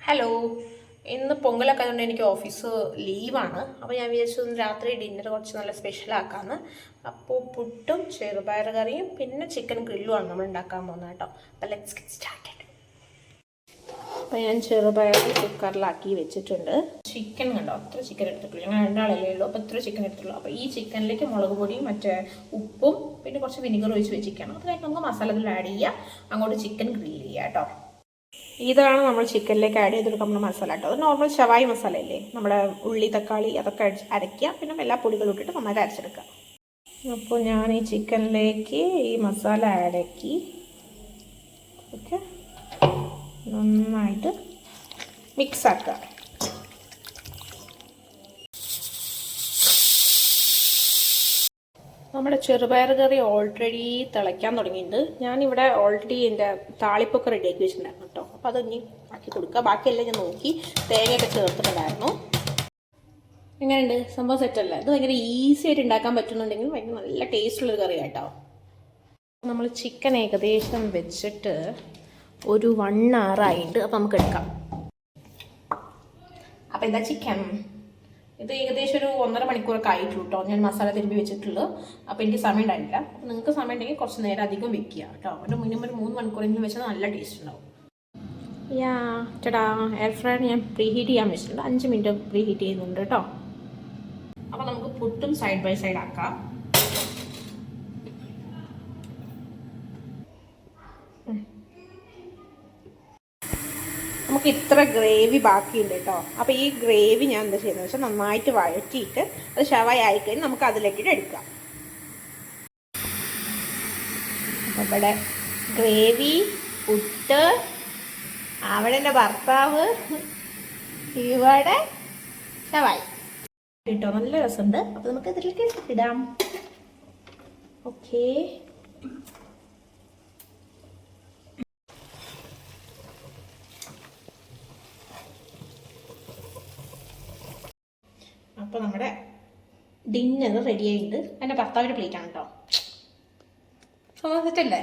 Hello, ഇന്ന് പൊങ്കലൊക്കെ ആയതുകൊണ്ട് എനിക്ക് ഓഫീസ് ലീവാണ്. അപ്പോൾ ഞാൻ വിചാരിച്ചു രാത്രി ഡിന്നർ കുറച്ച് നല്ല സ്പെഷ്യലാക്കാമെന്ന്. അപ്പോൾ പുട്ടും ചെറുപയർ കറിയും പിന്നെ ചിക്കൻ ഗ്രില്ലുമാണ് നമ്മൾ ഉണ്ടാക്കാൻ പോകുന്നത് കേട്ടോ. അപ്പോൾ ലെറ്റ്സ് ഗെറ്റ് സ്റ്റാർട്ടഡ്. അപ്പോൾ ഞാൻ ചെറുപയർ കുക്കറിലാക്കി വെച്ചിട്ടുണ്ട്. ചിക്കൻ കണ്ടോ, അത്ര ചിക്കൻ എടുത്തിട്ടുള്ളൂ. ഞങ്ങൾ രണ്ടാളല്ലേ ഉള്ളൂ, അപ്പോൾ ഇത്ര ചിക്കൻ എടുത്തുള്ളൂ. അപ്പോൾ ഈ ചിക്കനിലേക്ക് മുളക് പൊടിയും മറ്റേ ഉപ്പും പിന്നെ കുറച്ച് വിനിഗർ ഒഴിച്ച് വെച്ചിരിക്കണം. അത് കഴിഞ്ഞ് നമുക്ക് മസാലത്തിൽ ആഡ് ചെയ്യുക, അങ്ങോട്ട് ചിക്കൻ ഗ്രില്ല് ചെയ്യുക കേട്ടോ. ഇതാണ് നമ്മൾ ചിക്കനിലേക്ക് ആഡ് ചെയ്തെടുക്കുക നമ്മൾ മസാല കേട്ടോ. അത് നോർമൽ ഷവായി മസാല അല്ലേ, നമ്മുടെ ഉള്ളി തക്കാളി അതൊക്കെ അരയ്ക്കുക, പിന്നെ എല്ലാ പൊടികളും ഇട്ടിട്ട് നന്നായിട്ട് അരച്ചെടുക്കുക. അപ്പോൾ ഞാൻ ഈ ചിക്കനിലേക്ക് ഈ മസാല ആഡാക്കി ഓക്കെ നന്നായിട്ട് മിക്സ് ആക്കുക. നമ്മുടെ ചെറുപയർ കറി ഓൾറെഡി തിളയ്ക്കാൻ തുടങ്ങിയിട്ടുണ്ട്. ഞാനിവിടെ ഓൾറെഡി എൻ്റെ താളിപ്പൊക്കെ റെഡിയാക്കി വെച്ചിട്ടുണ്ടായിരുന്നു കേട്ടോ. അപ്പോൾ അത് ഇനി ആക്കി കൊടുക്കുക. ബാക്കിയെല്ലാം ഞാൻ നോക്കി തേങ്ങയൊക്കെ ചേർത്തിട്ടുണ്ടായിരുന്നു. എങ്ങനെയുണ്ട് സംഭവം? സെറ്റല്ല? ഇത് ഭയങ്കര ഈസി ആയിട്ട് ഉണ്ടാക്കാൻ പറ്റുന്നുണ്ടെങ്കിൽ ഭയങ്കര നല്ല ടേസ്റ്റുള്ളൊരു കറി കേട്ടോ. നമ്മൾ ചിക്കൻ ഏകദേശം വെച്ചിട്ട് ഒരു 1 hour ആയിട്ട്. അപ്പോൾ നമുക്ക് എടുക്കാം. അപ്പോൾ ഇതാ ചിക്കൻ. ഇത് ഏകദേശം ഒരു 1.5 മണിക്കൂറൊക്കെ ആയിട്ടുള്ളൂ കേട്ടോ. ഞാൻ മസാല തിരുമ്പി വെച്ചിട്ടുള്ളൂ. അപ്പോൾ എനിക്ക് സമയം ഉണ്ടായില്ല. അപ്പോൾ നിങ്ങൾക്ക് സമയം ഉണ്ടെങ്കിൽ കുറച്ച് നേരം അധികം വെക്കുക കേട്ടോ. ഒരു മിനിമം ഒരു 3 മണിക്കൂറെങ്കിലും വെച്ചാൽ നല്ല ടേസ്റ്റ് ഉണ്ടാവും. ചേട്ടാ എയർ ഫ്രയർ ഞാൻ പ്രീഹീറ്റ് ചെയ്യാൻ വെച്ചിട്ടുണ്ട്. 5 മിനിറ്റ് പ്രീഹീറ്റ് ചെയ്യുന്നുണ്ട് കേട്ടോ. അപ്പോൾ നമുക്ക് പുട്ടും സൈഡ് ബൈ സൈഡ് ആക്കാം. നമുക്ക് ഇത്ര ഗ്രേവി ബാക്കിയുണ്ട് കേട്ടോ. അപ്പോൾ ഈ ഗ്രേവി ഞാൻ എന്താ ചെയ്യുന്നത് വെച്ചാൽ നന്നായിട്ട് വഴറ്റിയിട്ട് അത് ഷവായി ആയിക്കഴിഞ്ഞ് നമുക്ക് അതിലേക്കിട്ട് എടുക്കാം. അപ്പോൾ ഇവിടെ ഗ്രേവി, പുട്ട്, അവിടെ എൻ്റെ ഭർത്താവ്, ഇവിടെ ഷവായി കേട്ടോ. നല്ല രസമുണ്ട്. അപ്പോൾ നമുക്ക് ഇതിലേക്ക് ഇടാം. ഓക്കെ, അപ്പോൾ നമ്മുടെ ഡിന്നർ റെഡി ആയിട്ടുണ്ട്. എൻ്റെ ഭർത്താവിൻ്റെ പ്ലേറ്റാണ് കേട്ടോ. സെറ്റല്ലേ?